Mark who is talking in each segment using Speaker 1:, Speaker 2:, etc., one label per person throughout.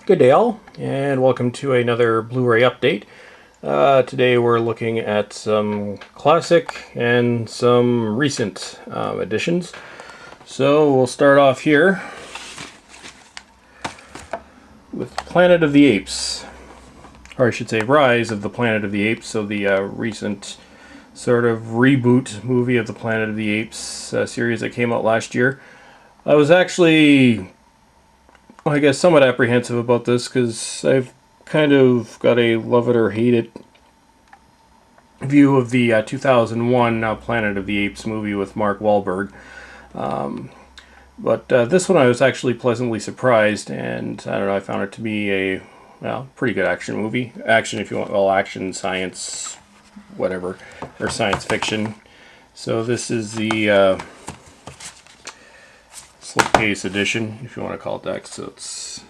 Speaker 1: Good day all, and welcome to another Blu-ray update. Today we're looking at some classic and some recent editions. So we'll start off here with Planet of the Apes, or I should say Rise of the Planet of the Apes, so the recent sort of reboot movie of the Planet of the Apes series that came out last year. I was actually, I guess, somewhat apprehensive about this because I've kind of got a love it or hate it view of the 2001 Planet of the Apes movie with Mark Wahlberg. But this one I was actually pleasantly surprised, and I don't know, I found it to be a pretty good action movie. Action, if you want, well, action, science, whatever, or science fiction. So this is the slipcase edition, if you want to call it that. So it's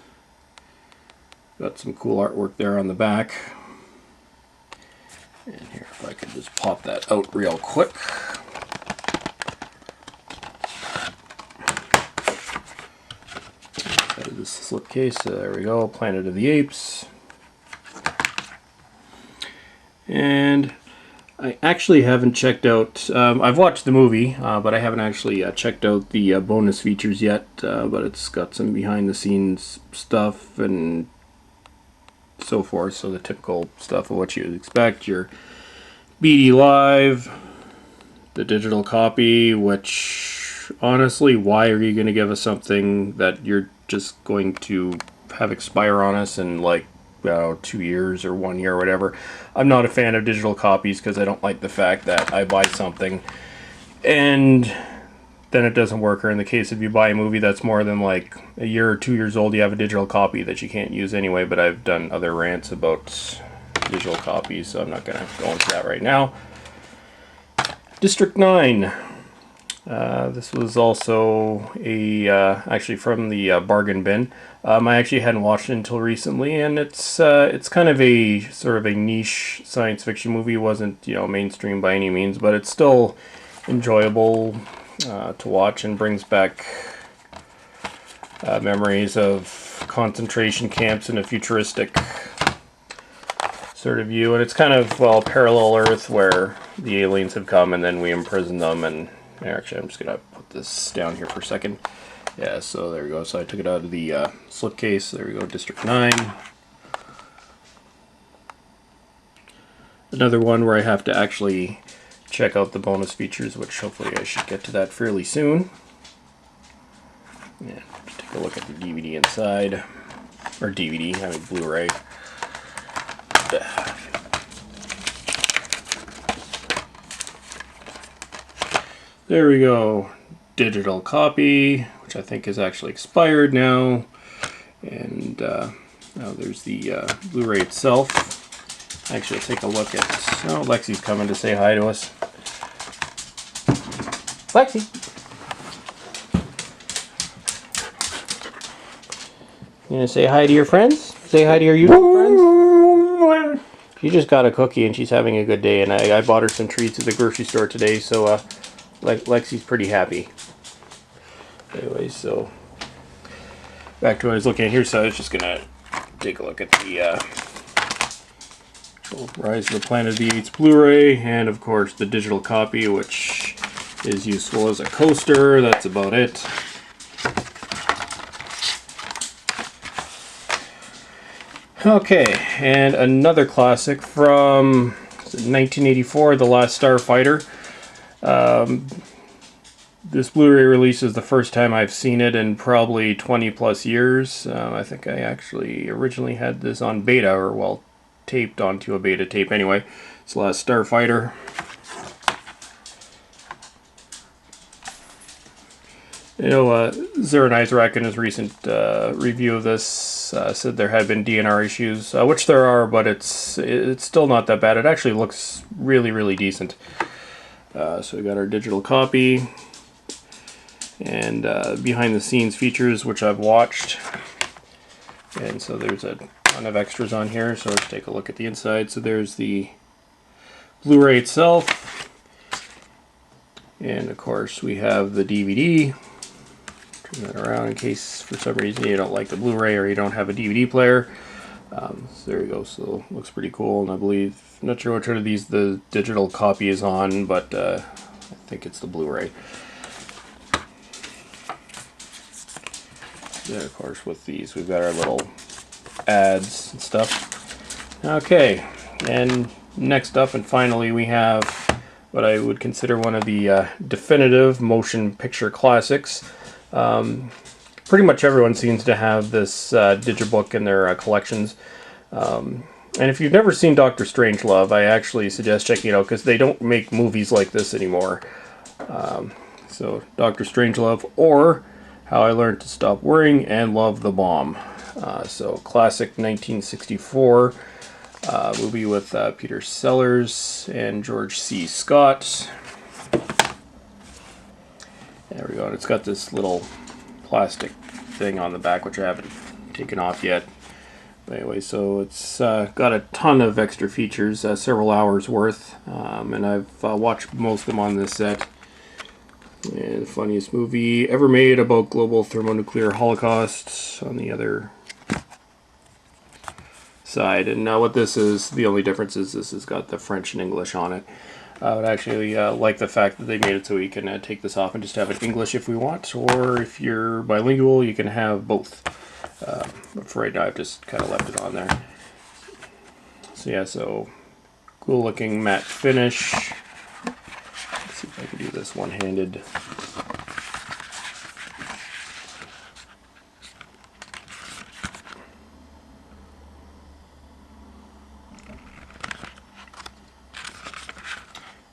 Speaker 1: got some cool artwork there on the back. And here, if I could just pop that out real quick. That is this slipcase. There we go, Planet of the Apes. And I actually haven't checked out, I've watched the movie, but I haven't actually checked out the bonus features yet, but it's got some behind the scenes stuff and so forth, so the typical stuff of what you would expect, your BD Live, the digital copy, which honestly, why are you going to give us something that you're just going to have expire on us in like 2 years or 1 year or whatever. I'm not a fan of digital copies because I don't like the fact that I buy something and then it doesn't work, or in the case if you buy a movie that's more than like a year or 2 years old, you have a digital copy that you can't use anyway. But I've done other rants about digital copies, so I'm not going to go into that right now. District 9. This was also a actually from the bargain bin. I actually hadn't watched it until recently, and it's kind of a sort of a niche science fiction movie. It wasn't, you know, mainstream by any means, but it's still enjoyable to watch and brings back memories of concentration camps in a futuristic sort of view. And it's kind of, well, parallel Earth where the aliens have come and then we imprison them. And actually, I'm just gonna put this down here for a second. Yeah, so there we go. So I took it out of the slipcase. There we go, District 9. Another one where I have to actually check out the bonus features, which hopefully I should get to that fairly soon. Yeah, take a look at the DVD inside. Or DVD, I mean Blu-ray. There we go. Digital copy, which I think is actually expired now. And now there's the Blu-ray itself. Actually, I'll take a look at... Oh, Lexi's coming to say hi to us. Lexi! You gonna say hi to your friends? Say hi to your YouTube friends? She just got a cookie and she's having a good day, and I bought her some treats at the grocery store today, so Lexi's pretty happy. Anyway, so back to what I was looking at here. So I was just gonna take a look at the Rise of the Planet of the Apes Blu-ray, and of course the digital copy, which is useful as a coaster. That's about it. Okay, and another classic from 1984, The Last Starfighter. This Blu-ray release is the first time I've seen it in probably 20 plus years. I think I actually originally had this on beta, or well, taped onto a beta tape anyway. It's The Last Starfighter. You know, Zara Nizrak in his recent review of this said there had been DNR issues, which there are, but it's still not that bad. It actually looks really, really decent. So we got our digital copy and behind the scenes features, which I've watched. And so there's a ton of extras on here, so let's take a look at the inside. So there's the Blu-ray itself, and of course we have the DVD. Turn that around in case for some reason you don't like the Blu-ray or you don't have a DVD player. So there you go. So looks pretty cool, and I believe, I'm not sure which one of these the digital copy is on, but I think it's the Blu-ray. Then of course with these we've got our little ads and stuff. Okay, and next up and finally we have what I would consider one of the definitive motion picture classics. Pretty much everyone seems to have this digibook in their collections. And if you've never seen Dr. Strangelove, I actually suggest checking it out because they don't make movies like this anymore. So Dr. Strangelove, or How I Learned to Stop Worrying and Love the Bomb. So classic 1964 movie with Peter Sellers and George C. Scott. There we go. And it's got this little plastic thing on the back, which I haven't taken off yet. But anyway, so it's got a ton of extra features, several hours worth, and I've watched most of them on this set. And the funniest movie ever made about global thermonuclear holocaust on the other side. And now what this is, the only difference is this has got the French and English on it. I would actually like the fact that they made it so we can take this off and just have it English if we want, or if you're bilingual you can have both. But for right now I've just kind of left it on there. So yeah, so cool looking matte finish. Let's see if I can do this one-handed.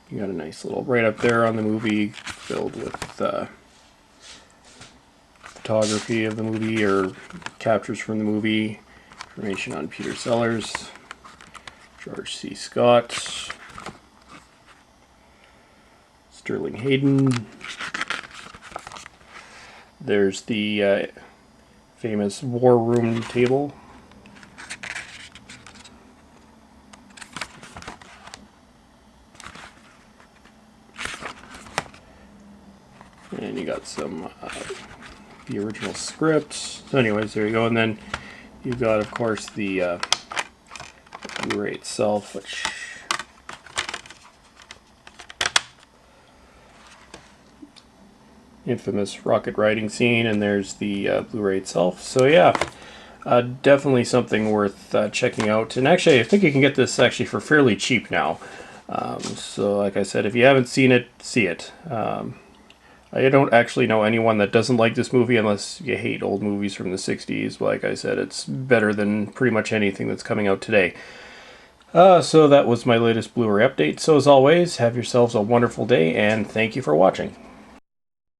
Speaker 1: You got a nice little right up there on the movie filled with photography of the movie or captures from the movie, information on Peter Sellers, George C. Scott, Sterling Hayden. There's the famous war room table. And you got some the original script. So anyways, there you go. And then you've got, of course, the Blu-ray itself, which infamous rocket riding scene, and there's the Blu-ray itself. So yeah, definitely something worth checking out. And actually, I think you can get this actually for fairly cheap now. So like I said, if you haven't seen it, see it. I don't actually know anyone that doesn't like this movie unless you hate old movies from the 60s. Like I said, it's better than pretty much anything that's coming out today. So that was my latest Blu-ray update. So as always, have yourselves a wonderful day, and thank you for watching.